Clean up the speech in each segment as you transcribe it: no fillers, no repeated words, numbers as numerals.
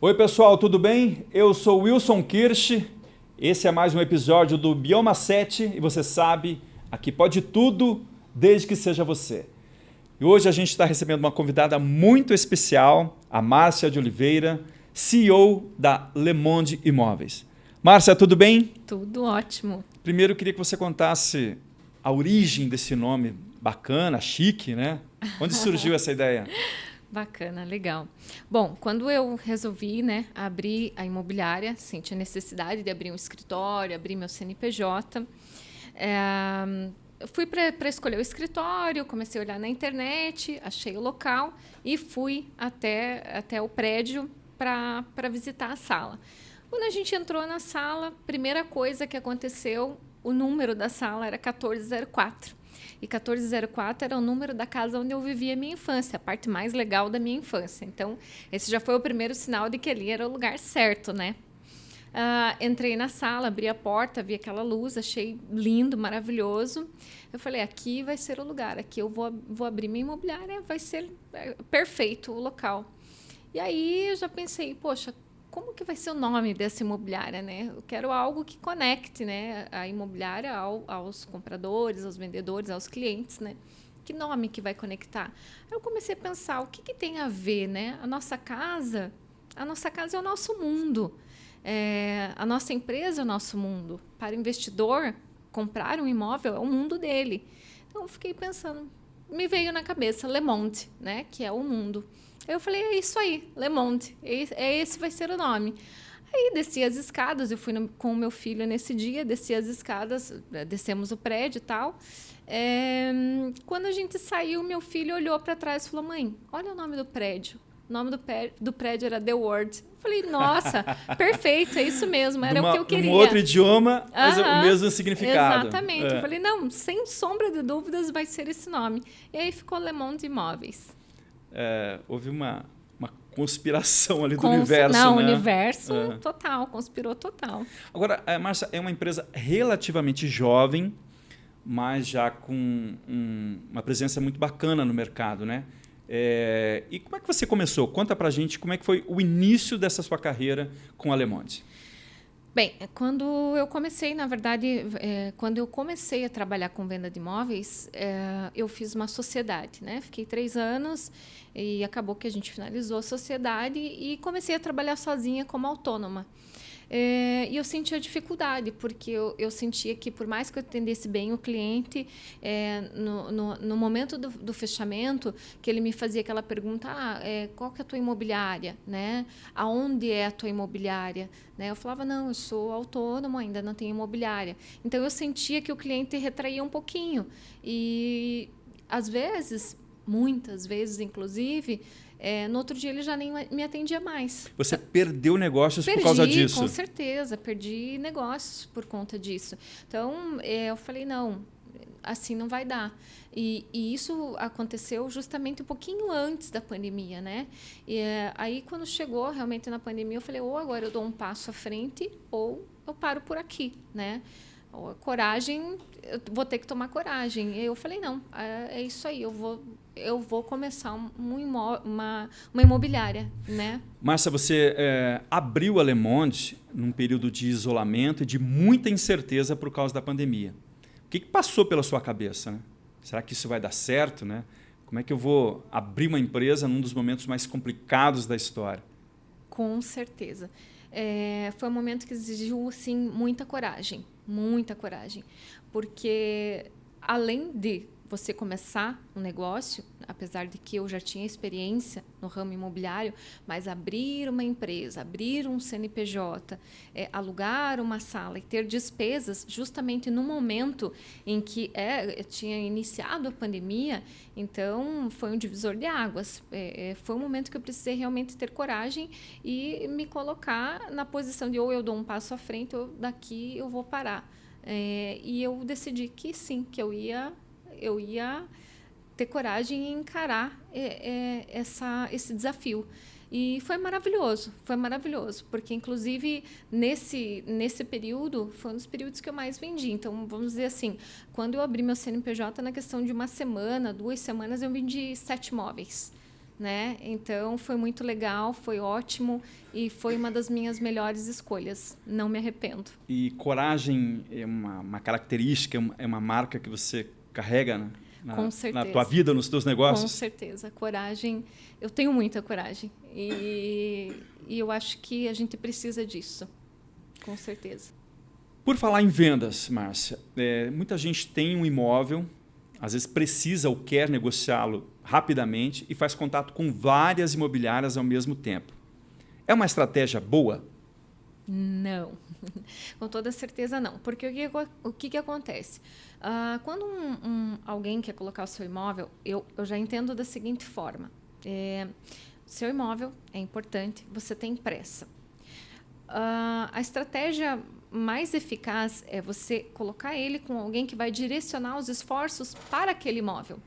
Oi pessoal, tudo bem? Eu sou Wilson Kirsch, esse é mais um episódio do Bioma 7 e você sabe, aqui pode tudo desde que seja você. E hoje a gente está recebendo uma convidada muito especial, a Márcia de Oliveira, CEO da Le Monde Imóveis. Márcia, tudo bem? Tudo ótimo. Primeiro eu queria que você contasse a origem desse nome bacana, chique, né? Onde surgiu essa ideia? Bacana, legal. Bom, quando eu resolvi, abrir a imobiliária, senti a necessidade de abrir um escritório, abrir meu CNPJ, eu fui para escolher o escritório, comecei a olhar na internet, achei o local e fui até o prédio para visitar a sala. Quando a gente entrou na sala, primeira coisa que aconteceu, o número da sala era 1404. E 1404 era o número da casa onde eu vivia a minha infância, a parte mais legal da minha infância. Então, esse já foi o primeiro sinal de que ali era o lugar certo, né? Entrei na sala, abri a porta, vi aquela luz, achei lindo, maravilhoso. Eu falei, aqui vai ser o lugar, aqui eu vou abrir minha imobiliária, vai ser perfeito o local. E aí eu já pensei, poxa, como que vai ser o nome dessa imobiliária, né? Eu quero algo que conecte, né, a imobiliária aos compradores, aos vendedores, aos clientes, né? Que nome que vai conectar? Aí eu comecei a pensar, o que tem a ver, né? A nossa casa é o nosso mundo. A nossa empresa é o nosso mundo. Para o investidor, comprar um imóvel é o mundo dele. Então, eu fiquei pensando, me veio na cabeça Le Monde, né? Que é o mundo. Eu falei, é isso aí, Le Monde, esse vai ser o nome. Aí desci as escadas, eu fui com o meu filho nesse dia, desci as escadas, descemos o prédio e tal. Quando a gente saiu, meu filho olhou para trás e falou, mãe, olha o nome do prédio. O nome do prédio era The World. Eu falei, nossa, perfeito, é isso mesmo, era o que eu queria. Num outro idioma, mas o mesmo significado. Exatamente. Eu falei, não, sem sombra de dúvidas vai ser esse nome. E aí ficou Le Monde Imóveis. Houve uma conspiração ali do universo, não, né? O universo total, conspirou total. Agora, Márcia, é uma empresa relativamente jovem, mas já com uma presença muito bacana no mercado, né? E como é que você começou? Conta pra gente como é que foi o início dessa sua carreira com a Le Monde. Bem, quando eu comecei, na verdade, quando eu comecei a trabalhar com venda de imóveis, eu fiz uma sociedade, né? Fiquei 3 anos e acabou que a gente finalizou a sociedade e comecei a trabalhar sozinha como autônoma. E eu sentia dificuldade, porque eu sentia que, por mais que eu atendesse bem o cliente, no momento do fechamento, que ele me fazia aquela pergunta, qual que é a tua imobiliária? Né? Aonde é a tua imobiliária? Né? Eu falava, não, eu sou autônomo, ainda não tenho imobiliária. Então, eu sentia que o cliente retraía um pouquinho. E, às vezes, muitas vezes, inclusive, no outro dia ele já nem me atendia mais. Você perdeu negócios por causa disso? Com certeza, perdi negócios por conta disso. Então, eu falei, não, assim não vai dar. E isso aconteceu justamente um pouquinho antes da pandemia, né? Aí, quando chegou realmente na pandemia, eu falei, ou agora eu dou um passo à frente, ou eu paro por aqui, né? Coragem, eu vou ter que tomar coragem. E eu falei, não, é isso aí, eu vou começar uma imobiliária, né? Márcia, você abriu a Le Monde num período de isolamento e de muita incerteza por causa da pandemia. O que passou pela sua cabeça, né? Será que isso vai dar certo, né? Como é que eu vou abrir uma empresa num dos momentos mais complicados da história? Com certeza. Foi um momento que exigiu, assim, muita coragem, porque além de você começar um negócio, apesar de que eu já tinha experiência no ramo imobiliário, mas abrir uma empresa, abrir um CNPJ, alugar uma sala e ter despesas justamente no momento em que tinha iniciado a pandemia, então foi um divisor de águas. Foi um momento que eu precisei realmente ter coragem e me colocar na posição de ou eu dou um passo à frente ou daqui eu vou parar. E eu decidi que sim, que eu ia ter coragem em encarar esse desafio. E foi maravilhoso, porque, inclusive, nesse período, foi um dos períodos que eu mais vendi. Então, vamos dizer assim, quando eu abri meu CNPJ, na questão de uma semana, 2 semanas, eu vendi 7 imóveis. né? Então, foi muito legal, foi ótimo e foi uma das minhas melhores escolhas. Não me arrependo. E coragem é uma característica, é uma marca que você carrega, né? Com certeza. Na tua vida, nos teus negócios? Com certeza. Coragem, eu tenho muita coragem. E eu acho que a gente precisa disso. Com certeza. Por falar em vendas, Márcia, muita gente tem um imóvel, às vezes precisa ou quer negociá-lo rapidamente e faz contato com várias imobiliárias ao mesmo tempo. É uma estratégia boa? Não, com toda certeza não. Porque o que acontece? Quando alguém quer colocar o seu imóvel, eu já entendo da seguinte forma. Seu imóvel é importante, você tem pressa. A estratégia mais eficaz é você colocar ele com alguém que vai direcionar os esforços para aquele imóvel.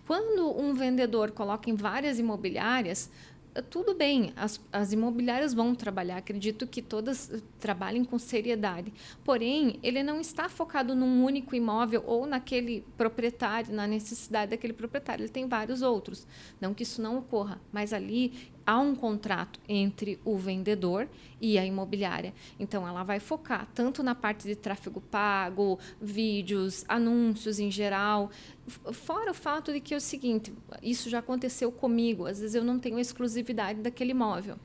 Quando um vendedor coloca em várias imobiliárias, tudo bem, as imobiliárias vão trabalhar, acredito que todas trabalhem com seriedade. Porém, ele não está focado num único imóvel ou naquele proprietário, na necessidade daquele proprietário. Ele tem vários outros. Não que isso não ocorra, mas ali há um contrato entre o vendedor e a imobiliária. Então, ela vai focar tanto na parte de tráfego pago, vídeos, anúncios em geral. Fora o fato de que é o seguinte, isso já aconteceu comigo, às vezes eu não tenho exclusividade daquele imóvel.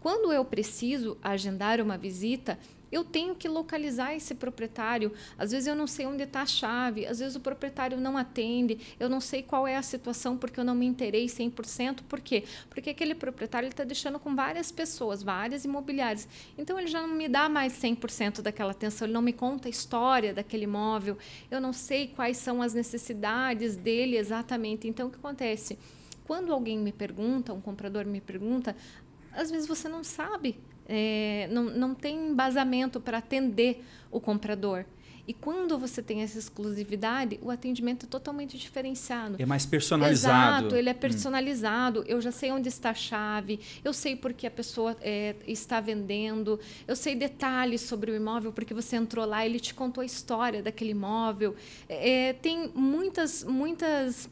Quando eu preciso agendar uma visita, eu tenho que localizar esse proprietário. Às vezes eu não sei onde está a chave, às vezes o proprietário não atende, eu não sei qual é a situação porque eu não me inteirei 100%. Por quê? Porque aquele proprietário está deixando com várias pessoas, várias imobiliárias. Então, ele já não me dá mais 100% daquela atenção, ele não me conta a história daquele imóvel, eu não sei quais são as necessidades dele exatamente. Então, o que acontece? Quando alguém me pergunta, um comprador me pergunta, às vezes você não sabe. Não tem embasamento para atender o comprador. E quando você tem essa exclusividade, o atendimento é totalmente diferenciado. É mais personalizado. Exato, ele é personalizado. Eu já sei onde está a chave, eu sei por que a pessoa está vendendo, eu sei detalhes sobre o imóvel, porque você entrou lá, ele te contou a história daquele imóvel. Tem muitas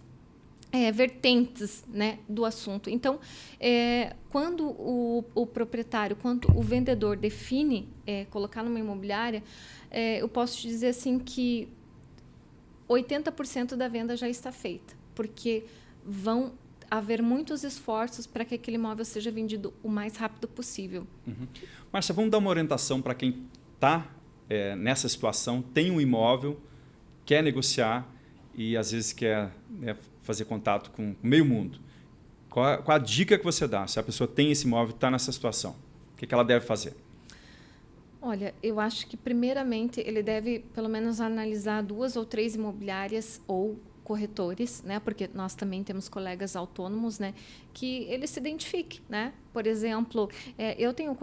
vertentes, né, do assunto. Então, quando o proprietário, quando o vendedor define colocar numa imobiliária, eu posso te dizer assim que 80% da venda já está feita, porque vão haver muitos esforços para que aquele imóvel seja vendido o mais rápido possível. Uhum. Márcia, vamos dar uma orientação para quem está nessa situação, tem um imóvel, quer negociar e às vezes quer fazer contato com meio mundo. Qual a dica que você dá se a pessoa tem esse imóvel e está nessa situação? O que ela deve fazer? Olha, eu acho que primeiramente ele deve pelo menos analisar 2 ou 3 imobiliárias ou corretores, né? Porque nós também temos colegas autônomos, né? Que ele se identifique, né? Por exemplo, eu tenho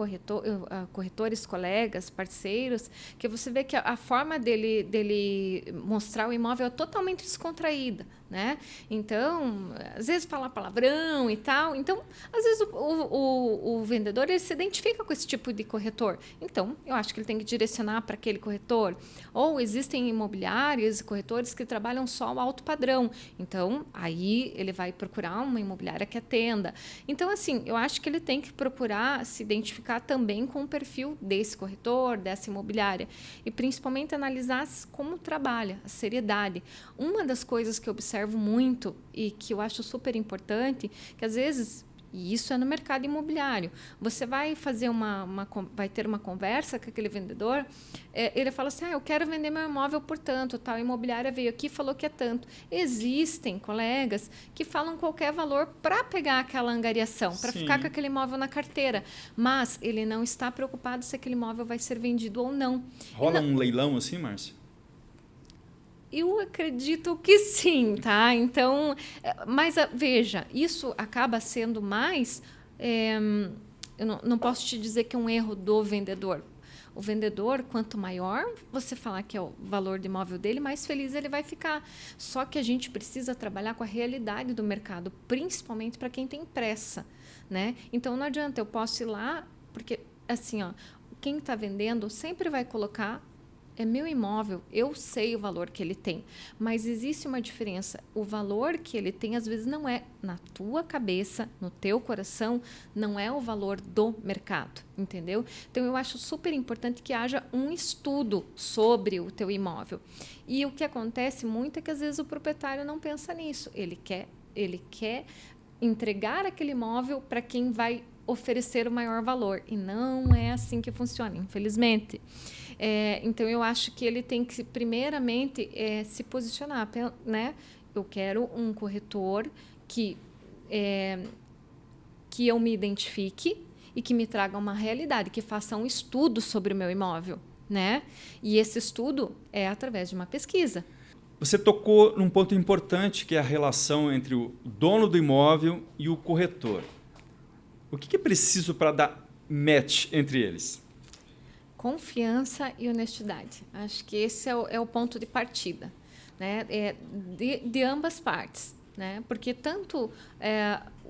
corretores, colegas, parceiros, que você vê que a forma dele mostrar o imóvel é totalmente descontraída, né? Então, às vezes fala palavrão e tal. Então, às vezes o vendedor ele se identifica com esse tipo de corretor. Então, eu acho que ele tem que direcionar para aquele corretor. Ou existem imobiliários e corretores que trabalham só o alto padrão. Então, aí ele vai procurar uma imobiliária que atenda. Então, assim, eu acho que ele tem que procurar se identificar também com o perfil desse corretor, dessa imobiliária. E, principalmente, analisar como trabalha, a seriedade. Uma das coisas que eu observo muito e que eu acho super importante, que às vezes... E isso é no mercado imobiliário. Você vai fazer vai ter uma conversa com aquele vendedor, ele fala assim, eu quero vender meu imóvel por tanto, tal imobiliária veio aqui e falou que é tanto. Existem colegas que falam qualquer valor para pegar aquela angariação, para ficar com aquele imóvel na carteira, mas ele não está preocupado se aquele imóvel vai ser vendido ou não. Rola um leilão assim, Márcia? Eu acredito que sim, tá? Então, mas veja, isso acaba sendo mais... eu não posso te dizer que é um erro do vendedor. O vendedor, quanto maior você falar que é o valor do imóvel dele, mais feliz ele vai ficar. Só que a gente precisa trabalhar com a realidade do mercado, principalmente para quem tem pressa, né? Então, não adianta, eu posso ir lá, porque assim, quem está vendendo sempre vai colocar é meu imóvel, eu sei o valor que ele tem, mas existe uma diferença. O valor que ele tem, às vezes, não é na tua cabeça, no teu coração, não é o valor do mercado, entendeu? Então, eu acho super importante que haja um estudo sobre o teu imóvel. E o que acontece muito é que, às vezes, o proprietário não pensa nisso. Ele quer entregar aquele imóvel para quem vai oferecer o maior valor. E não é assim que funciona, infelizmente. Então, eu acho que ele tem que, primeiramente, se posicionar, né? Eu quero um corretor que eu me identifique e que me traga uma realidade, que faça um estudo sobre o meu imóvel, né? E esse estudo é através de uma pesquisa. Você tocou num ponto importante, que é a relação entre o dono do imóvel e o corretor. O que é preciso para dar match entre eles? Confiança e honestidade. Acho que esse é o ponto de partida, né? De ambas partes, né? Porque tanto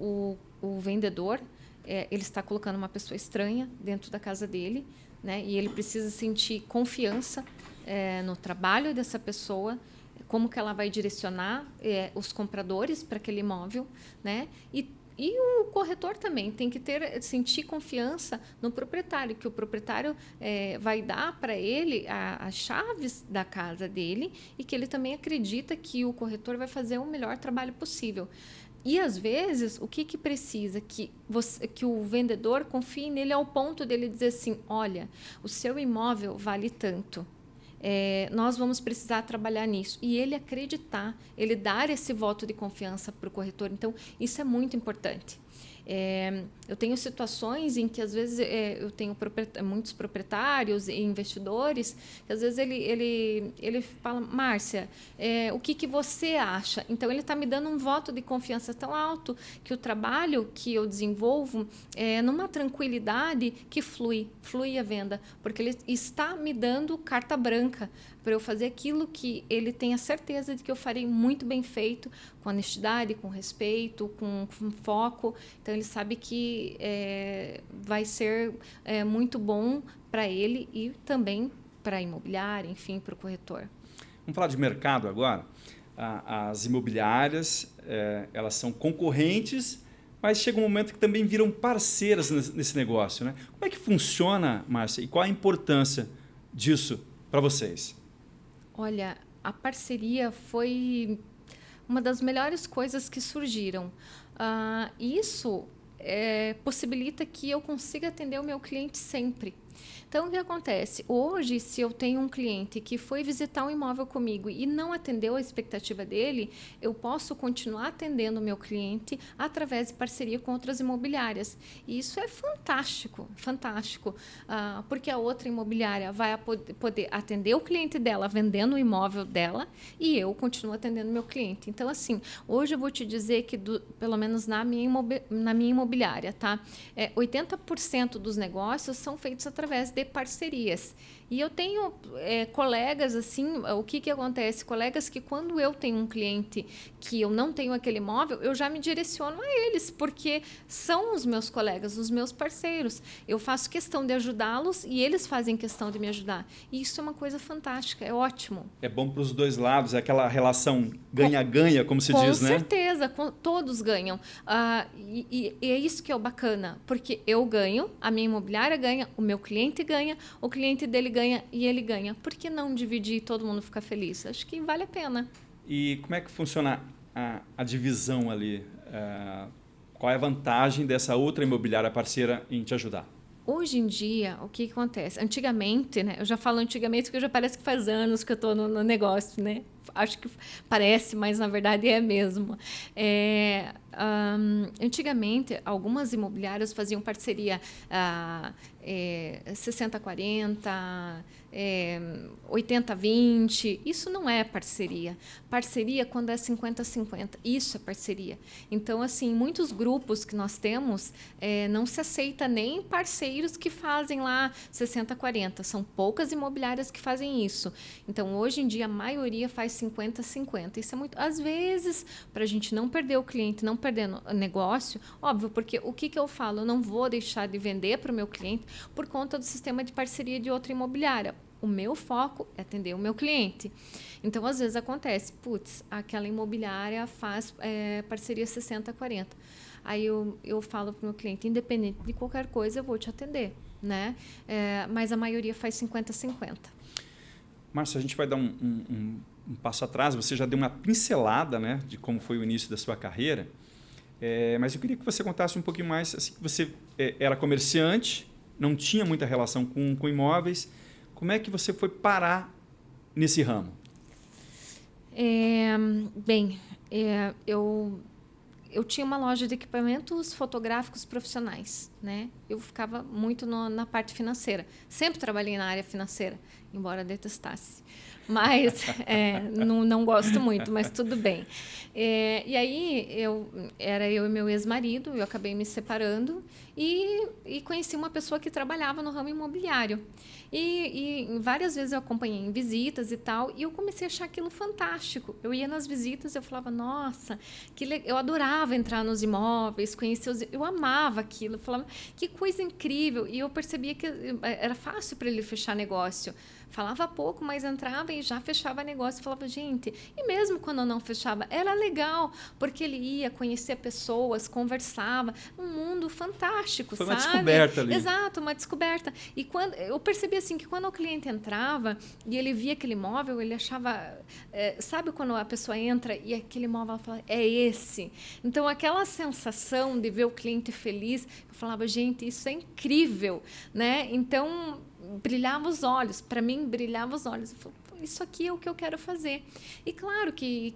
o vendedor, ele está colocando uma pessoa estranha dentro da casa dele, né? E ele precisa sentir confiança no trabalho dessa pessoa, como que ela vai direcionar os compradores para aquele imóvel, né? E o corretor também tem que sentir confiança no proprietário, que o proprietário vai dar para ele as chaves da casa dele e que ele também acredita que o corretor vai fazer o melhor trabalho possível. E, às vezes, o que precisa? Que o vendedor confie nele ao ponto dele dizer assim, olha, o seu imóvel vale tanto. Nós vamos precisar trabalhar nisso. E ele acreditar, ele dar esse voto de confiança para o corretor. Então, isso é muito importante. Eu tenho situações em que, às vezes, eu tenho muitos proprietários e investidores, que, às vezes, ele fala, Márcia, o que você acha? Então, ele está me dando um voto de confiança tão alto que o trabalho que eu desenvolvo numa tranquilidade que flui a venda, porque ele está me dando carta branca para eu fazer aquilo que ele tem a certeza de que eu farei muito bem feito, com honestidade, com respeito, com foco. Então, ele sabe que vai ser muito bom para ele e também para a imobiliária, enfim, para o corretor. Vamos falar de mercado agora? As imobiliárias, elas são concorrentes, mas chega um momento que também viram parceiras nesse negócio, né? Como é que funciona, Márcia? E qual a importância disso para vocês? Olha, a parceria foi uma das melhores coisas que surgiram. Isso possibilita que eu consiga atender o meu cliente sempre. Então, o que acontece? Hoje, se eu tenho um cliente que foi visitar um imóvel comigo e não atendeu a expectativa dele, eu posso continuar atendendo o meu cliente através de parceria com outras imobiliárias. E isso é fantástico, fantástico, porque a outra imobiliária vai poder atender o cliente dela vendendo o imóvel dela e eu continuo atendendo o meu cliente. Então, assim, hoje eu vou te dizer que, pelo menos na minha imobiliária, tá? 80% dos negócios são feitos através de parcerias. E eu tenho colegas, assim, o que acontece? Colegas que, quando eu tenho um cliente que eu não tenho aquele imóvel, eu já me direciono a eles, porque são os meus colegas, os meus parceiros. Eu faço questão de ajudá-los e eles fazem questão de me ajudar. E isso é uma coisa fantástica, é ótimo. É bom para os dois lados, é aquela relação ganha-ganha, como se diz, né? Com certeza, todos ganham. E é isso que é o bacana, porque eu ganho, a minha imobiliária ganha, o meu cliente ganha, o cliente dele ganha e ele ganha. Por que não dividir e todo mundo ficar feliz? Acho que vale a pena. E como é que funciona a divisão ali? Qual é a vantagem dessa outra imobiliária parceira em te ajudar? Hoje em dia, o que acontece? Antigamente, né? Eu já falo antigamente porque já parece que faz anos que eu estou no negócio, né? Acho que parece, mas na verdade é mesmo. Antigamente, algumas imobiliárias faziam parceria 60-40, 80-20. Isso não é parceria. Parceria quando é 50-50. Isso é parceria. Então, assim, muitos grupos que nós temos, não se aceita nem parceiros que fazem lá 60-40. São poucas imobiliárias que fazem isso. Então, hoje em dia, a maioria faz 50-50. Isso é muito... Às vezes, para a gente não perder o cliente, não perder o negócio, óbvio, porque o que eu falo? Eu não vou deixar de vender para o meu cliente por conta do sistema de parceria de outra imobiliária. O meu foco é atender o meu cliente. Então, às vezes acontece, putz, aquela imobiliária faz parceria 60-40. Aí eu falo para o meu cliente, independente de qualquer coisa, eu vou te atender, né? Mas a maioria faz 50-50. Márcia, a gente vai dar um passo atrás. Você já deu uma pincelada, né, de como foi o início da sua carreira. Mas eu queria que você contasse um pouquinho mais. Assim, você era comerciante, não tinha muita relação com imóveis. Como é que você foi parar nesse ramo? Eu tinha uma loja de equipamentos fotográficos profissionais, né? Eu ficava muito na parte financeira. Sempre trabalhei na área financeira, embora detestasse. Mas não gosto muito, mas tudo bem. E aí, era eu e meu ex-marido, eu acabei me separando e conheci uma pessoa que trabalhava no ramo imobiliário. E várias vezes eu acompanhei em visitas e tal, e eu comecei a achar aquilo fantástico. Eu ia nas visitas e eu falava, nossa, eu adorava entrar nos imóveis, conhecer eu amava aquilo, eu falava, que coisa incrível. E eu percebia que era fácil para ele fechar negócio. Falava pouco, mas entrava e já fechava negócio. Eu falava, gente, e mesmo quando eu não fechava, era legal, porque ele ia conhecer pessoas, conversava, um mundo fantástico, Foi sabe? uma descoberta ali. Exato, uma descoberta. E quando eu percebi assim que quando o cliente entrava e ele via aquele imóvel, ele achava, sabe quando a pessoa entra e aquele imóvel fala, é esse. Então aquela sensação de ver o cliente feliz, eu falava, gente, isso é incrível, né? Então brilhava os olhos, para mim brilhava os olhos. Eu falei, isso aqui é o que eu quero fazer. E claro que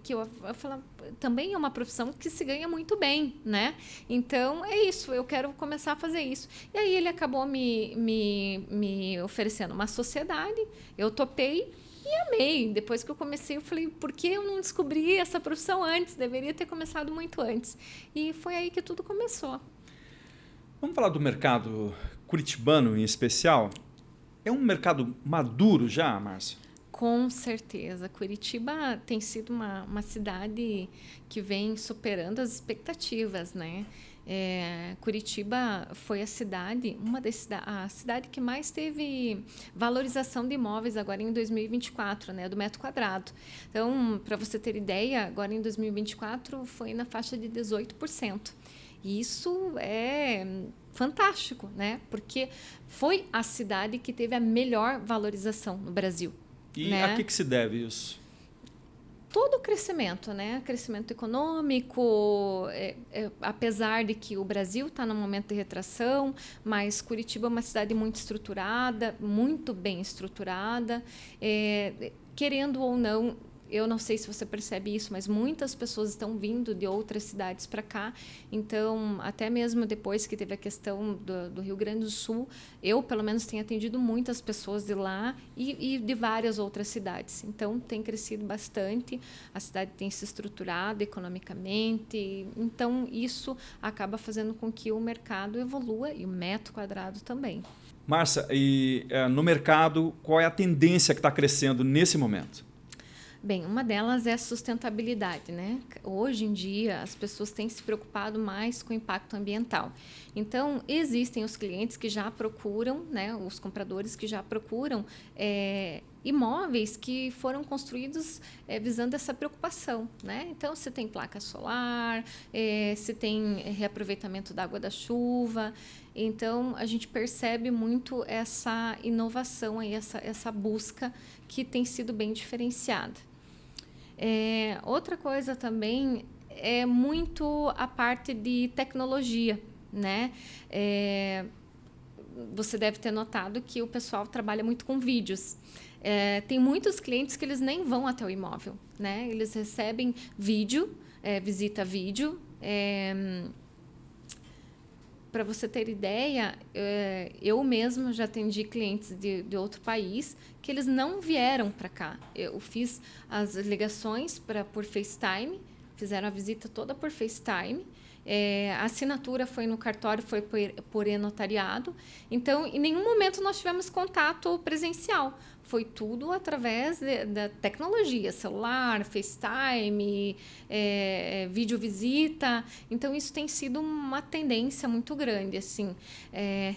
eu falo, também é uma profissão que se ganha muito bem, né? Então, é isso, eu quero começar a fazer isso. E aí ele acabou me oferecendo uma sociedade, eu topei e amei. Depois que eu comecei, eu falei, por que eu não descobri essa profissão antes? Deveria ter começado muito antes. E foi aí que tudo começou. Vamos falar do mercado curitibano em especial? É um mercado maduro já, Márcia? Com certeza. Curitiba tem sido uma cidade que vem superando as expectativas, né? Curitiba foi a cidade que mais teve valorização de imóveis agora em 2024, né, do metro quadrado. Então, para você ter ideia, agora em 2024 foi na faixa de 18%. E isso é fantástico, né? Porque foi a cidade que teve a melhor valorização no Brasil. E né? a que se deve isso? Todo o crescimento, né? Crescimento econômico, apesar de que o Brasil está num momento de retração, mas Curitiba é uma cidade muito estruturada, muito bem estruturada, querendo ou não. Eu não sei se você percebe isso, mas muitas pessoas estão vindo de outras cidades para cá. Então, até mesmo depois que teve a questão do Rio Grande do Sul, eu, pelo menos, tenho atendido muitas pessoas de lá e de várias outras cidades. Então, tem crescido bastante, a cidade tem se estruturado economicamente. Então, isso acaba fazendo com que o mercado evolua e o metro quadrado também. Márcia, e no mercado, qual é a tendência que está crescendo nesse momento? Bem, uma delas é a sustentabilidade, né? Hoje em dia, as pessoas têm se preocupado mais com o impacto ambiental. Então, existem os clientes que já procuram, né? Os compradores que já procuram imóveis que foram construídos visando essa preocupação, né? Então, se tem placa solar, se tem reaproveitamento da água da chuva. Então, a gente percebe muito essa inovação, e essa busca que tem sido bem diferenciada. Outra coisa também é muito a parte de tecnologia, né? Você deve ter notado que o pessoal trabalha muito com vídeos. Tem muitos clientes que eles nem vão até o imóvel, né? Eles recebem vídeo, visita vídeo. Para você ter ideia, eu mesma já atendi clientes de outro país que eles não vieram para cá. Eu fiz as ligações por FaceTime, fizeram a visita toda por FaceTime A assinatura foi no cartório, foi por e-notariado. Então, em nenhum momento nós tivemos contato presencial. Foi tudo através da tecnologia, celular, FaceTime, videovisita. Então, isso tem sido uma tendência muito grande. Assim,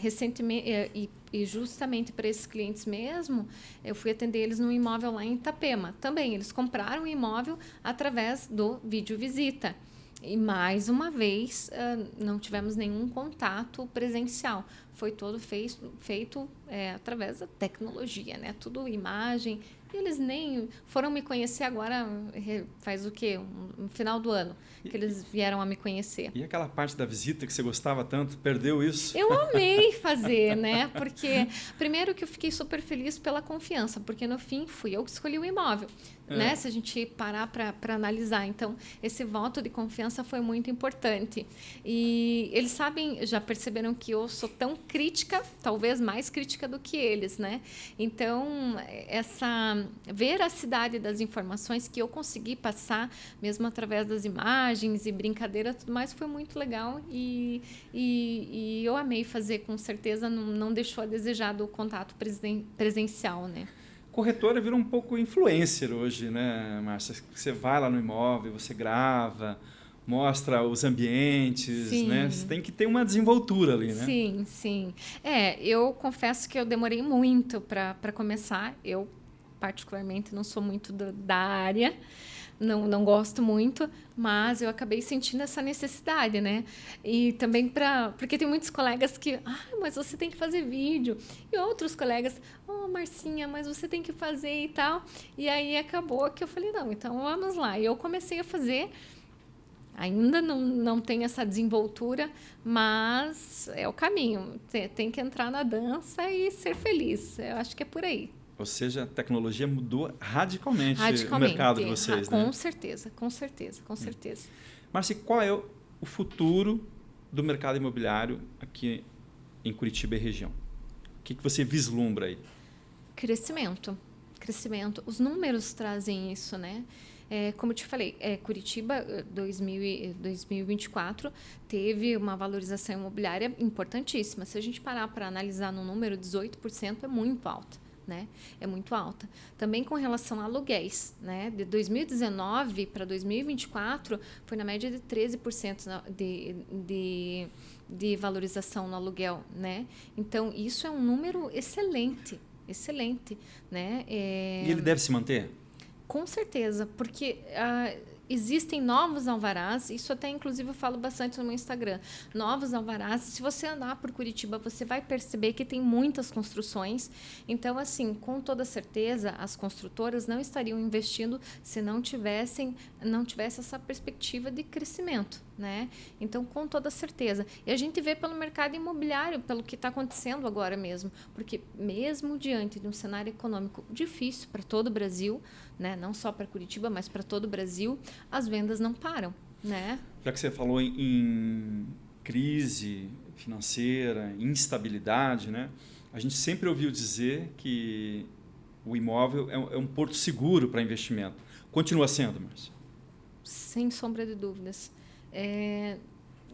recentemente, e justamente para esses clientes mesmo, eu fui atender eles num imóvel lá em Itapema. Também, eles compraram o imóvel através do videovisita. E, mais uma vez, não tivemos nenhum contato presencial. Foi todo feito através da tecnologia, né? Tudo imagem. E eles nem foram me conhecer agora, faz o quê? No final do ano, que eles vieram a me conhecer. E aquela parte da visita que você gostava tanto, perdeu isso? Eu amei fazer, né? Porque, primeiro que eu fiquei super feliz pela confiança, porque no fim fui eu que escolhi o imóvel, né? Se a gente parar para analisar. Então, esse voto de confiança foi muito importante. E eles sabem, já perceberam que eu sou tão crítica, talvez mais crítica do que eles, né? Então, essa veracidade das informações que eu consegui passar, mesmo através das imagens e brincadeira, tudo mais, foi muito legal e eu amei fazer, com certeza não deixou a desejar do contato presencial, né? Corretora vira um pouco influencer hoje, né, Márcia? Você vai lá no imóvel, você grava, mostra os ambientes, Sim. né? Você tem que ter uma desenvoltura ali, né? Sim, sim. Eu confesso que eu demorei muito para começar. Eu, particularmente, não sou muito da área, não gosto muito, mas eu acabei sentindo essa necessidade, né? E também porque tem muitos colegas que, mas você tem que fazer vídeo. E outros colegas, Marcinha, mas você tem que fazer e tal. E aí acabou que eu falei, não, então vamos lá. E eu comecei a fazer. Ainda não tem essa desenvoltura, mas é o caminho. Tem que entrar na dança e ser feliz. Eu acho que é por aí. Ou seja, a tecnologia mudou radicalmente o mercado de vocês, né? Com certeza, com certeza, com certeza. Márcia, qual é o futuro do mercado imobiliário aqui em Curitiba e região? O que você vislumbra aí? Crescimento. Os números trazem isso, né? Como eu te falei, Curitiba 2024 teve uma valorização imobiliária importantíssima. Se a gente parar para analisar no número, 18% é muito alta. Né? É muito alta. Também com relação a aluguéis, né? De 2019 para 2024 foi na média de 13% de valorização no aluguel, né? Então isso é um número excelente, né? E ele deve se manter? Com certeza, porque existem novos alvarás, isso até inclusive eu falo bastante no meu Instagram, novos alvarás. Se você andar por Curitiba, você vai perceber que tem muitas construções. Então, assim, com toda certeza, as construtoras não estariam investindo se não tivesse essa perspectiva de crescimento, né? Então, com toda certeza. E a gente vê pelo mercado imobiliário, pelo que está acontecendo agora mesmo, porque mesmo diante de um cenário econômico difícil para todo o Brasil, né? Não só para Curitiba, mas para todo o Brasil, as vendas não param, né? Já que você falou em crise financeira, instabilidade, né? A gente sempre ouviu dizer que o imóvel é um porto seguro para investimento. Continua sendo, Márcia? Sem sombra de dúvidas.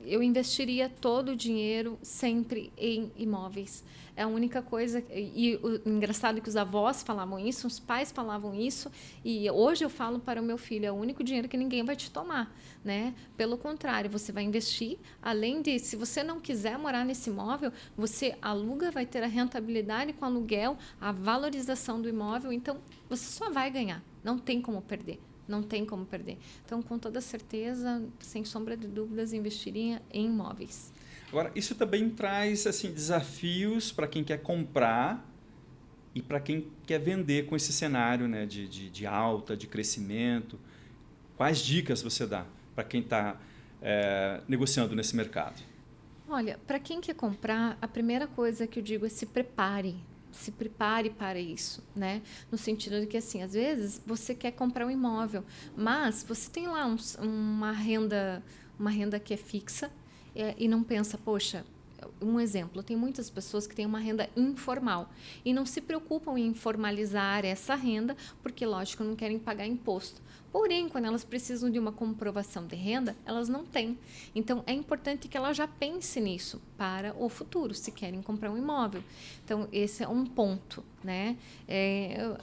Eu investiria todo o dinheiro sempre em imóveis. É a única coisa. E o engraçado é que os avós falavam isso, os pais falavam isso, e hoje eu falo para o meu filho: é o único dinheiro que ninguém vai te tomar, né? Pelo contrário, você vai investir. Além de, se você não quiser morar nesse imóvel, você aluga, vai ter a rentabilidade com o aluguel, a valorização do imóvel. Então, você só vai ganhar. Não tem como perder. Não tem como perder. Então, com toda certeza, sem sombra de dúvidas, investiria em imóveis. Agora, isso também traz assim, desafios para quem quer comprar e para quem quer vender com esse cenário, né, de alta, de crescimento. Quais dicas você dá para quem está negociando nesse mercado? Olha, para quem quer comprar, a primeira coisa que eu digo é se prepare para isso, né? No sentido de que, assim, às vezes você quer comprar um imóvel, mas você tem lá uma renda que é fixa e não pensa, poxa, um exemplo, tem muitas pessoas que têm uma renda informal e não se preocupam em formalizar essa renda porque, lógico, não querem pagar imposto. Porém, quando elas precisam de uma comprovação de renda, elas não têm. Então, é importante que ela já pense nisso para o futuro, se querem comprar um imóvel. Então, esse é um ponto, né?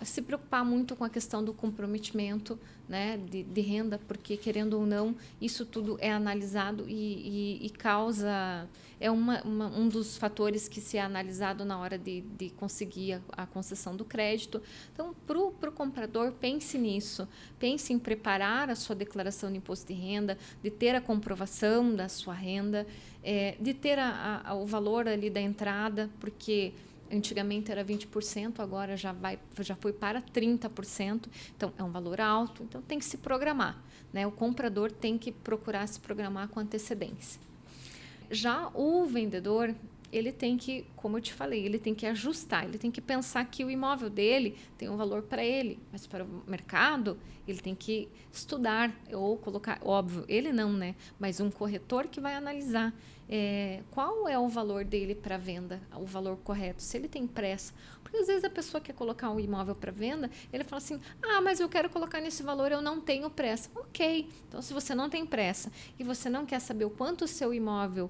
Se preocupar muito com a questão do comprometimento, né, de renda, porque, querendo ou não, isso tudo é analisado e causa... É um dos fatores que se é analisado na hora de conseguir a concessão do crédito. Então, para o comprador, pense nisso. Pense em preparar a sua declaração de imposto de renda, de ter a comprovação da sua renda, de ter o valor ali da entrada, porque antigamente era 20%, agora já foi para 30%. Então, é um valor alto. Então, tem que se programar, né? O comprador tem que procurar se programar com antecedência. Já o vendedor, ele tem que, como eu te falei, ele tem que ajustar, ele tem que pensar que o imóvel dele tem um valor para ele, mas para o mercado ele tem que estudar ou colocar, óbvio, ele não, né? Mas um corretor que vai analisar qual é o valor dele para venda, o valor correto, se ele tem pressa. Porque às vezes a pessoa quer colocar um imóvel para venda, ele fala assim, mas eu quero colocar nesse valor, eu não tenho pressa. Ok, então se você não tem pressa e você não quer saber o quanto o seu imóvel,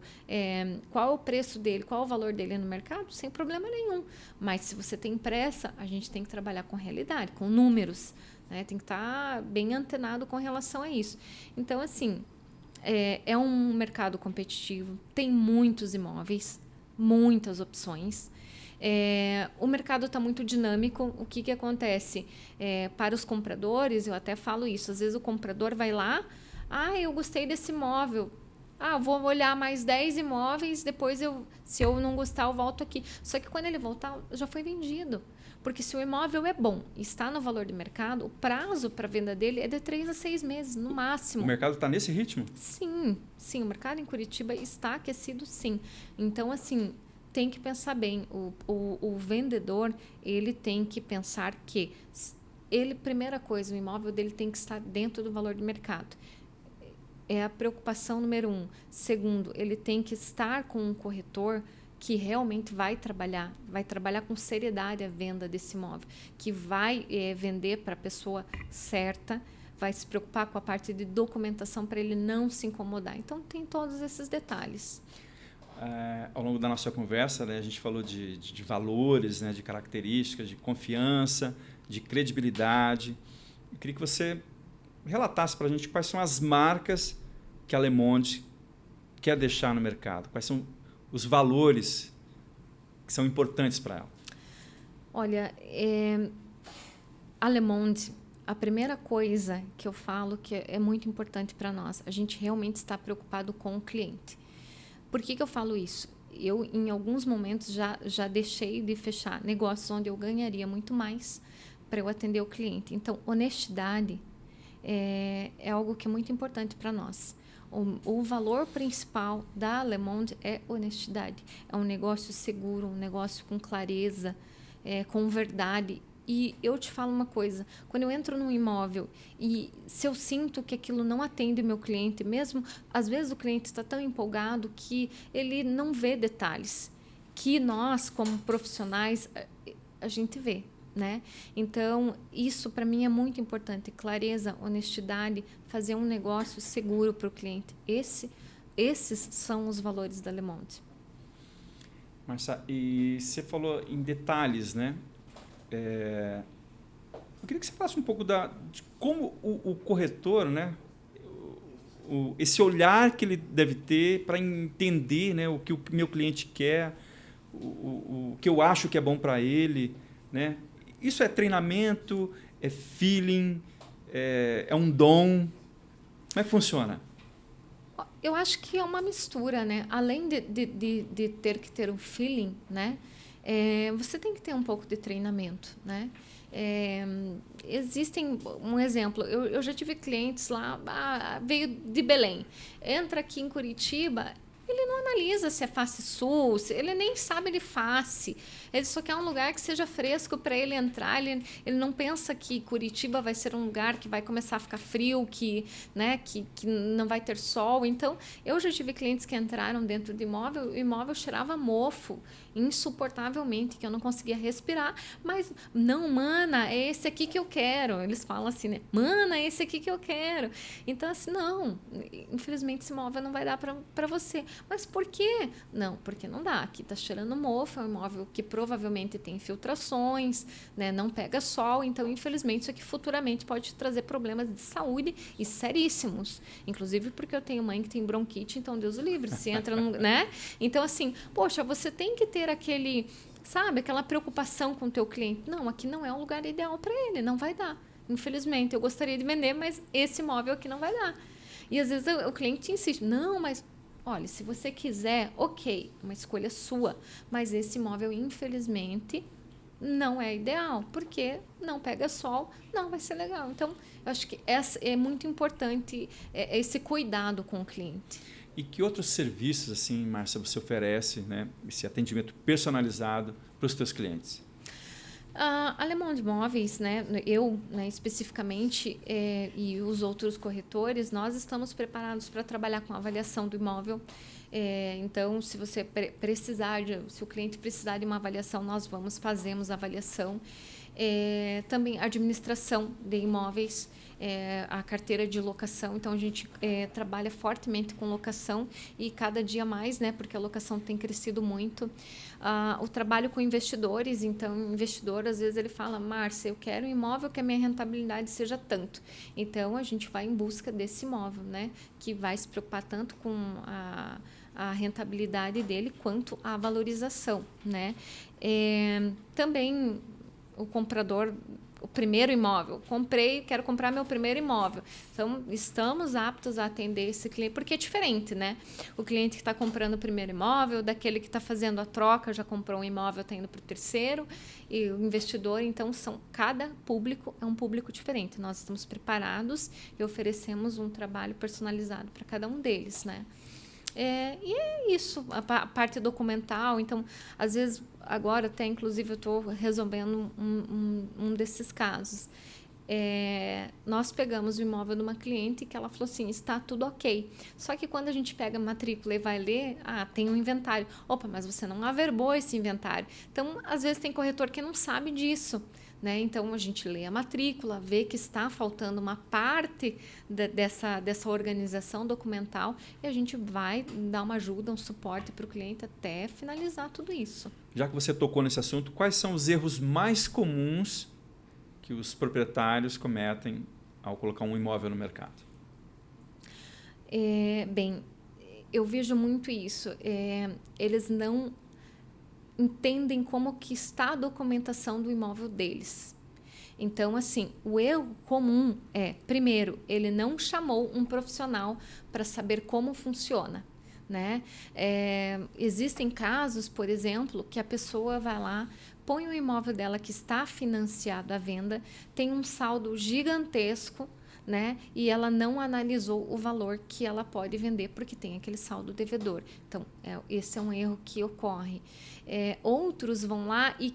qual é o preço dele, qual é o valor dele no mercado, sem problema nenhum. Mas se você tem pressa, a gente tem que trabalhar com realidade, com números, né? Tem que estar bem antenado com relação a isso. Então, assim, é um mercado competitivo, tem muitos imóveis, muitas opções. O mercado está muito dinâmico. O que acontece? Para os compradores, eu até falo isso, às vezes o comprador vai lá, eu gostei desse imóvel, vou olhar mais 10 imóveis, depois se eu não gostar, eu volto aqui. Só que quando ele voltar, já foi vendido. Porque se o imóvel é bom e está no valor de mercado, o prazo para a venda dele é de 3 a 6 meses, no máximo. O mercado está nesse ritmo? Sim, o mercado em Curitiba está aquecido, sim. Então, assim, tem que pensar bem. O vendedor, ele tem que pensar que primeira coisa, o imóvel dele tem que estar dentro do valor de mercado. É a preocupação número 1. Segundo, ele tem que estar com um corretor que realmente vai trabalhar com seriedade a venda desse imóvel, que vai vender para a pessoa certa, vai se preocupar com a parte de documentação para ele não se incomodar. Então, tem todos esses detalhes. Ao longo da nossa conversa, né, a gente falou de valores, né, de características, de confiança, de credibilidade. Eu queria que você relatasse para a gente quais são as marcas que a Le Monde quer deixar no mercado, quais são os valores que são importantes para ela. Olha, a Le Monde, a primeira coisa que eu falo que é muito importante para nós, a gente realmente está preocupado com o cliente. Por que eu falo isso? Eu, em alguns momentos, já deixei de fechar negócios onde eu ganharia muito mais para eu atender o cliente. Então, honestidade é algo que é muito importante para nós. O valor principal da Le Monde é honestidade. É um negócio seguro, um negócio com clareza, com verdade. E eu te falo uma coisa, quando eu entro num imóvel e se eu sinto que aquilo não atende o meu cliente, mesmo, às vezes o cliente está tão empolgado que ele não vê detalhes, que nós, como profissionais, a gente vê. Né? Então, isso para mim é muito importante. Clareza, honestidade, fazer um negócio seguro para o cliente. Esses são os valores da Le Monde. Marcia, e você falou em detalhes, né? Eu queria que você falasse um pouco de como o corretor, né? Esse olhar que ele deve ter para entender, né, o que o meu cliente quer, o que eu acho que é bom para ele, né? Isso é treinamento, é feeling, é um dom? Como é que funciona? Eu acho que é uma mistura, né? Além de ter que ter um feeling, né? Você tem que ter um pouco de treinamento, né? Existem, um exemplo, eu já tive clientes lá, veio de Belém, entra aqui em Curitiba, ele não analisa se é face sul, se ele nem sabe de face. Ele só quer um lugar que seja fresco para ele entrar. Ele não pensa que Curitiba vai ser um lugar que vai começar a ficar frio, que não vai ter sol. Então, eu já tive clientes que entraram dentro do imóvel, o imóvel cheirava mofo, insuportavelmente, que eu não conseguia respirar. Mas, não, mana, é esse aqui que eu quero. Eles falam assim, né? Mana, é esse aqui que eu quero. Então, assim, não, infelizmente esse imóvel não vai dar para você. Mas por quê? Não, porque não dá. Aqui está cheirando mofo, é um imóvel que provavelmente tem infiltrações, né? Não pega sol, então, infelizmente, isso aqui futuramente pode trazer problemas de saúde e seríssimos. Inclusive porque eu tenho mãe que tem bronquite, então Deus o livre, se entra num, né? Então, assim, poxa, você tem que ter aquela preocupação com o teu cliente. Não, aqui não é o lugar ideal para ele, não vai dar. Infelizmente, eu gostaria de vender, mas esse imóvel aqui não vai dar. E às vezes o cliente insiste, não, mas olha, se você quiser, ok, uma escolha sua, mas esse imóvel, infelizmente, não é ideal, porque não pega sol, não vai ser legal. Então, eu acho que é muito importante esse cuidado com o cliente. E que outros serviços, assim, Márcia, você oferece, né, esse atendimento personalizado para os teus clientes? A Le Monde Imóveis, né, eu, né, especificamente, e os outros corretores, nós estamos preparados para trabalhar com a avaliação do imóvel. Então, se você se o cliente precisar de uma avaliação, nós fazemos a avaliação. Também administração de imóveis, a carteira de locação. Então, a gente trabalha fortemente com locação e cada dia mais, né, porque a locação tem crescido muito. O trabalho com investidores. Então, o investidor, às vezes, ele fala, Márcia, eu quero um imóvel que a minha rentabilidade seja tanto. Então, a gente vai em busca desse imóvel, né, que vai se preocupar tanto com a rentabilidade dele quanto a valorização, né? Também o comprador, o primeiro imóvel, quero comprar meu primeiro imóvel. Então, estamos aptos a atender esse cliente, porque é diferente, né? O cliente que está comprando o primeiro imóvel, daquele que está fazendo a troca, já comprou um imóvel, está indo para o terceiro, e o investidor, então, cada público é um público diferente. Nós estamos preparados e oferecemos um trabalho personalizado para cada um deles, né? E é isso, a parte documental. Então, às vezes, agora até, inclusive, eu estou resolvendo um desses casos. Nós pegamos o imóvel de uma cliente que ela falou assim, está tudo ok. Só que quando a gente pega a matrícula e vai ler, tem um inventário. Opa, mas você não averbou esse inventário. Então, às vezes, tem corretor que não sabe disso. Né? Então, a gente lê a matrícula, vê que está faltando uma parte dessa organização documental e a gente vai dar uma ajuda, um suporte para o cliente até finalizar tudo isso. Já que você tocou nesse assunto, quais são os erros mais comuns que os proprietários cometem ao colocar um imóvel no mercado? Bem, eu vejo muito isso. Eles não entendem como que está a documentação do imóvel deles. Então, assim, o erro comum primeiro, ele não chamou um profissional para saber como funciona, né? Existem casos, por exemplo, que a pessoa vai lá, põe o imóvel dela que está financiado à venda, tem um saldo gigantesco, né? E ela não analisou o valor que ela pode vender porque tem aquele saldo devedor. Então, esse é um erro que ocorre. Outros vão lá e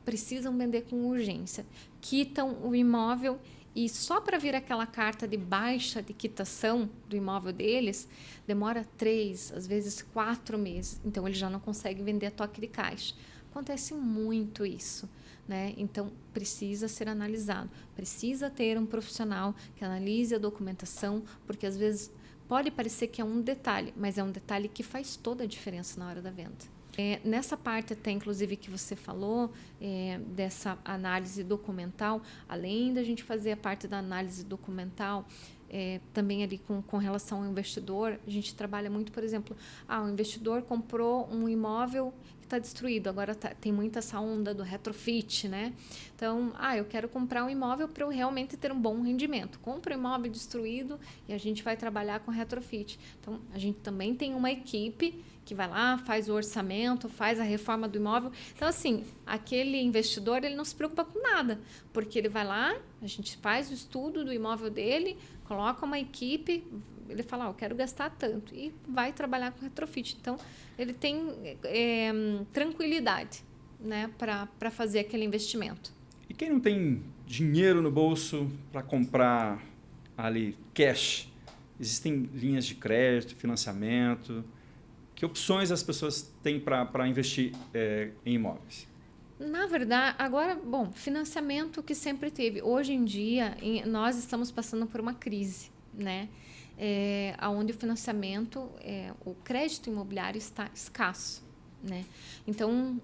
precisam vender com urgência. Quitam o imóvel e só para vir aquela carta de baixa de quitação do imóvel deles, demora 3, às vezes 4 meses. Então, eles já não conseguem vender a toque de caixa. Acontece muito isso. Né? Então, precisa ser analisado. Precisa ter um profissional que analise a documentação, porque às vezes pode parecer que é um detalhe, mas é um detalhe que faz toda a diferença na hora da venda. Nessa parte até, inclusive, que você falou, dessa análise documental, além da gente fazer a parte da análise documental, também ali com relação ao investidor, a gente trabalha muito, por exemplo, o investidor comprou um imóvel que está destruído, agora tem muita essa onda do retrofit, né? Então, eu quero comprar um imóvel para eu realmente ter um bom rendimento. Compra um imóvel destruído e a gente vai trabalhar com retrofit. Então, a gente também tem uma equipe que vai lá, faz o orçamento, faz a reforma do imóvel. Então, assim, aquele investidor, ele não se preocupa com nada, porque ele vai lá, a gente faz o estudo do imóvel dele, coloca uma equipe, ele fala, eu quero gastar tanto, e vai trabalhar com retrofit. Então, ele tem tranquilidade, né, para fazer aquele investimento. E quem não tem dinheiro no bolso para comprar ali cash? Existem linhas de crédito, financiamento. Que opções as pessoas têm para investir em imóveis? Na verdade, agora, bom, financiamento que sempre teve. Hoje em dia, nós estamos passando por uma crise, né? Onde o financiamento, o crédito imobiliário está escasso, né? Então,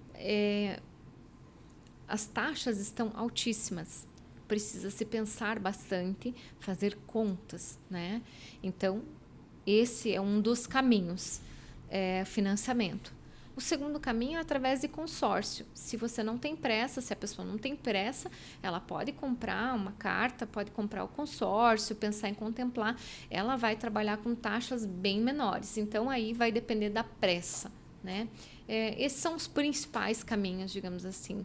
as taxas estão altíssimas. Precisa se pensar bastante, fazer contas, né? Então, esse é um dos caminhos, financiamento. O segundo caminho é através de consórcio. Se você não tem pressa, se a pessoa não tem pressa, ela pode comprar uma carta, pode comprar o consórcio, pensar em contemplar. Ela vai trabalhar com taxas bem menores. Então, aí vai depender da pressa, né? Esses são os principais caminhos, digamos assim.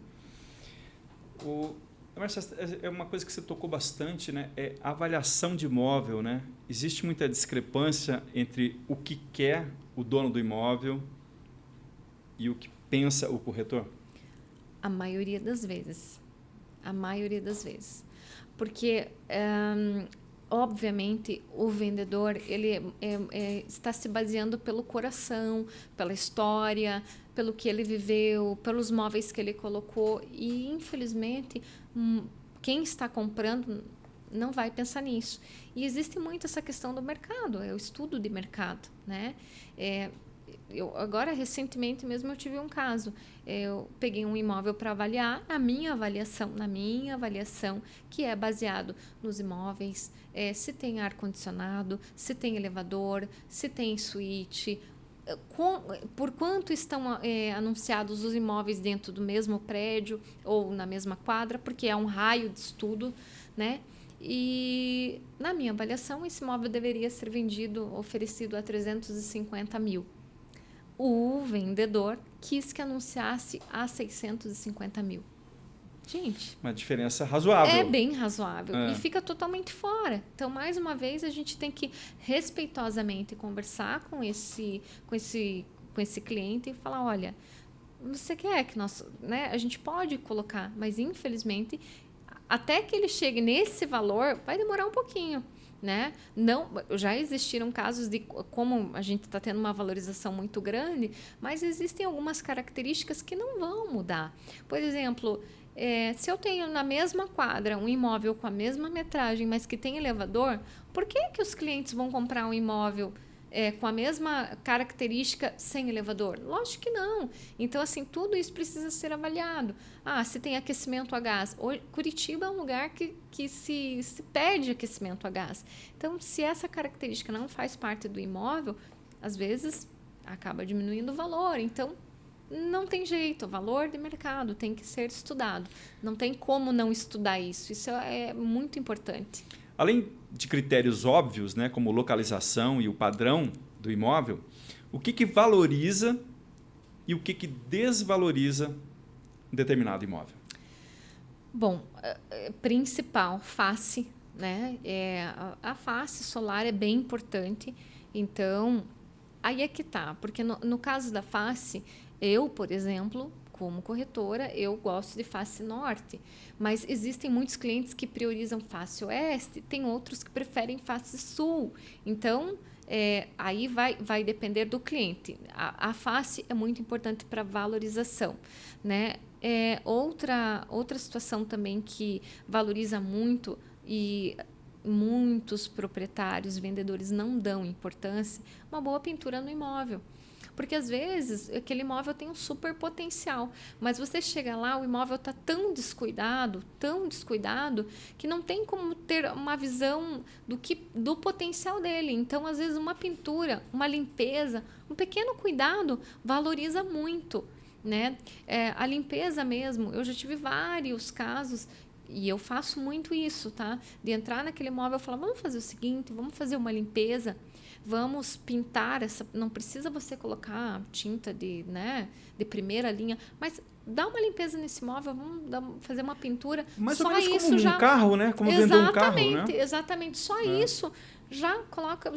Márcia, é uma coisa que você tocou bastante, né? É a avaliação de imóvel, né? Existe muita discrepância entre o que quer o dono do imóvel e o que pensa o corretor? A maioria das vezes. A maioria das vezes. Porque, obviamente, o vendedor ele está se baseando pelo coração, pela história, pelo que ele viveu, pelos móveis que ele colocou. E, infelizmente, quem está comprando não vai pensar nisso. E existe muito essa questão do mercado, é o estudo de mercado, né? Agora, recentemente mesmo, eu tive um caso. Eu peguei um imóvel para avaliar, na minha avaliação, que é baseado nos imóveis, se tem ar-condicionado, se tem elevador, se tem suíte, por quanto estão anunciados os imóveis dentro do mesmo prédio ou na mesma quadra, porque é um raio de estudo, né? E, na minha avaliação, esse imóvel deveria ser oferecido a 350 mil. O vendedor quis que anunciasse a 650 mil. Gente... Uma diferença razoável. É bem razoável. E fica totalmente fora. Então, mais uma vez, a gente tem que respeitosamente conversar com esse cliente e falar, olha, você quer que nós... né, a gente pode colocar, mas, infelizmente, até que ele chegue nesse valor, vai demorar um pouquinho. Né? Não, já existiram casos de como a gente está tendo uma valorização muito grande, mas existem algumas características que não vão mudar. Por exemplo, se eu tenho na mesma quadra um imóvel com a mesma metragem, mas que tem elevador, por que os clientes vão comprar um imóvel com a mesma característica sem elevador? Lógico que não. Então, assim, tudo isso precisa ser avaliado. Se tem aquecimento a gás. Curitiba é um lugar que se pede aquecimento a gás. Então, se essa característica não faz parte do imóvel, às vezes acaba diminuindo o valor. Então, não tem jeito. O valor de mercado tem que ser estudado. Não tem como não estudar isso. Isso é muito importante. Além de critérios óbvios, né, como localização e o padrão do imóvel, o que valoriza e o que desvaloriza um determinado imóvel? Bom, principal, face, né? A face solar é bem importante. Então, aí é que tá. Porque no caso da face, eu, por exemplo, como corretora, eu gosto de face norte, mas existem muitos clientes que priorizam face oeste, tem outros que preferem face sul. Então, aí vai depender do cliente. A face é muito importante para valorização, né? Outra situação também que valoriza muito e muitos proprietários, vendedores não dão importância, uma boa pintura no imóvel. Porque, às vezes, aquele imóvel tem um super potencial, mas você chega lá, o imóvel está tão descuidado, que não tem como ter uma visão do potencial dele. Então, às vezes, uma pintura, uma limpeza, um pequeno cuidado valoriza muito, né? A limpeza mesmo, eu já tive vários casos, e eu faço muito isso, tá? De entrar naquele imóvel e falar, vamos fazer o seguinte, vamos fazer uma limpeza, vamos pintar não precisa você colocar tinta de primeira linha, mas dá uma limpeza nesse imóvel, vamos fazer uma pintura. Mais ou menos como um carro, né? Como vender um carro, né? Exatamente. Só isso já coloca,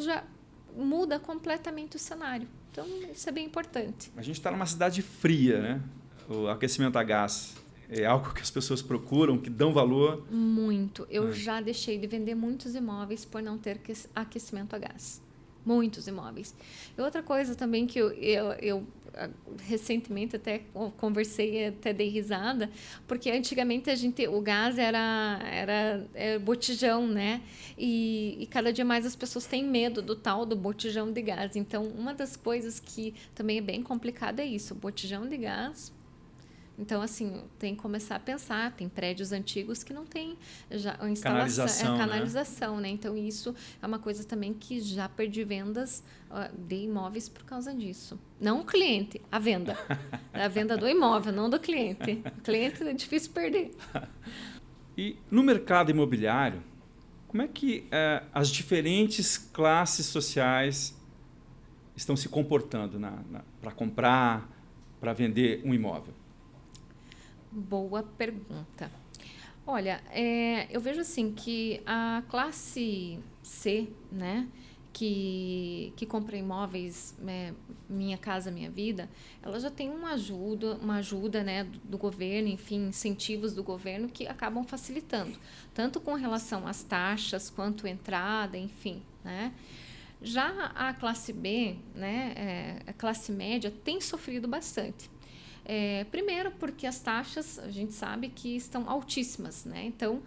muda completamente o cenário. Então, isso é bem importante. A gente está numa cidade fria, né? O aquecimento a gás é algo que as pessoas procuram, que dão valor. Muito. Eu já deixei de vender muitos imóveis por não ter aquecimento a gás. Muitos imóveis. E outra coisa também que eu recentemente até conversei, até dei risada, porque antigamente o gás era botijão, né? E cada dia mais as pessoas têm medo do tal do botijão de gás. Então, uma das coisas que também é bem complicada é isso, o botijão de gás. Então, assim, tem que começar a pensar. Tem prédios antigos que não tem já instalação, canalização, né? Então, isso é uma coisa também que já perdi vendas de imóveis por causa disso. Não o cliente, a venda. A venda do imóvel, não do cliente. O cliente é difícil perder. E no mercado imobiliário, como é que as diferentes classes sociais estão se comportando para comprar, para vender um imóvel? Boa pergunta. Olha, eu vejo assim que a classe C, né, que compra imóveis, Minha Casa Minha Vida, ela já tem uma ajuda, né, do governo, enfim, incentivos do governo que acabam facilitando, tanto com relação às taxas quanto entrada, enfim, né? Já a classe B, né, a classe média, tem sofrido bastante. Primeiro porque as taxas, a gente sabe que estão altíssimas, né? Então,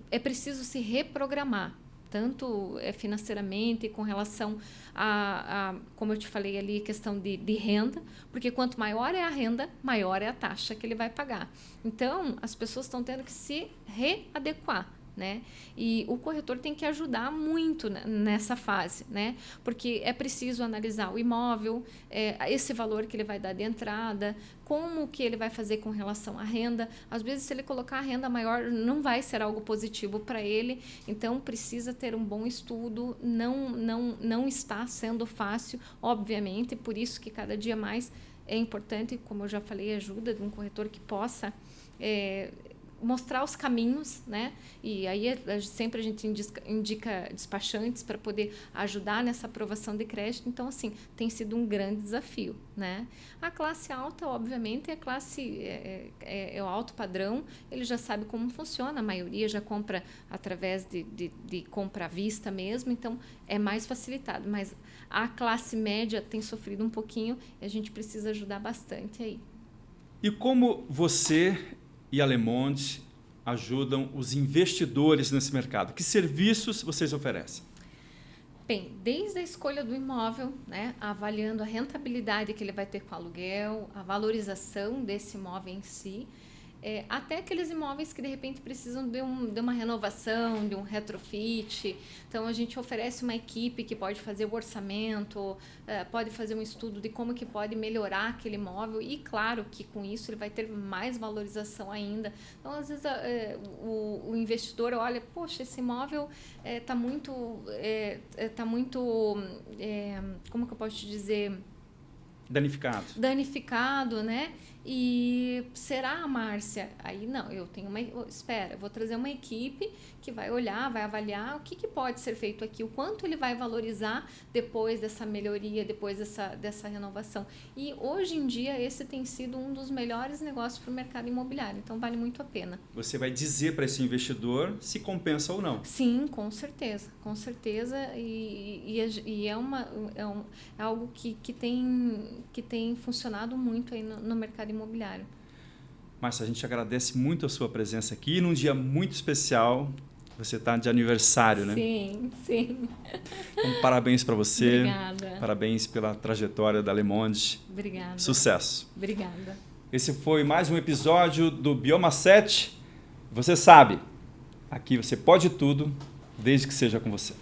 é preciso se reprogramar, tanto financeiramente, com relação como eu te falei ali, questão de renda, porque quanto maior é a renda, maior é a taxa que ele vai pagar. Então, as pessoas estão tendo que se readequar, né? E o corretor tem que ajudar muito nessa fase, né? Porque é preciso analisar o imóvel, esse valor que ele vai dar de entrada, como que ele vai fazer com relação à renda. Às vezes, se ele colocar a renda maior, não vai ser algo positivo para ele. Então, precisa ter um bom estudo. Não está sendo fácil, obviamente. Por isso que cada dia mais é importante, como eu já falei, a ajuda de um corretor que possa mostrar os caminhos, né? E aí sempre a gente indica despachantes para poder ajudar nessa aprovação de crédito. Então, assim, tem sido um grande desafio, né? A classe alta, obviamente, é o alto padrão, ele já sabe como funciona, a maioria já compra através de compra à vista mesmo, então é mais facilitado. Mas a classe média tem sofrido um pouquinho e a gente precisa ajudar bastante aí. E como você e a Le Monde ajudam os investidores nesse mercado? Que serviços vocês oferecem? Bem, desde a escolha do imóvel, né, avaliando a rentabilidade que ele vai ter com o aluguel, a valorização desse imóvel em si, até aqueles imóveis que de repente precisam de uma renovação, de um retrofit. Então a gente oferece uma equipe que pode fazer o orçamento, pode fazer um estudo de como que pode melhorar aquele imóvel e claro que com isso ele vai ter mais valorização ainda. Então às vezes o investidor olha, poxa, esse imóvel está muito, como que eu posso te dizer? Danificado, né? E será, Márcia? Aí não, eu vou trazer uma equipe que vai olhar, vai avaliar o que pode ser feito aqui, o quanto ele vai valorizar depois dessa melhoria, depois dessa renovação. E hoje em dia esse tem sido um dos melhores negócios para o mercado imobiliário, então vale muito a pena. Você vai dizer para esse investidor se compensa ou não? Sim, com certeza, e é algo que tem funcionado muito aí no mercado imobiliário. Márcia, a gente agradece muito a sua presença aqui num dia muito especial. Você está de aniversário, né? Sim. Então, parabéns para você. Obrigada. Parabéns pela trajetória da Le Monde. Obrigada. Sucesso. Obrigada. Esse foi mais um episódio do Bioma 7. Você sabe, aqui você pode tudo, desde que seja com você.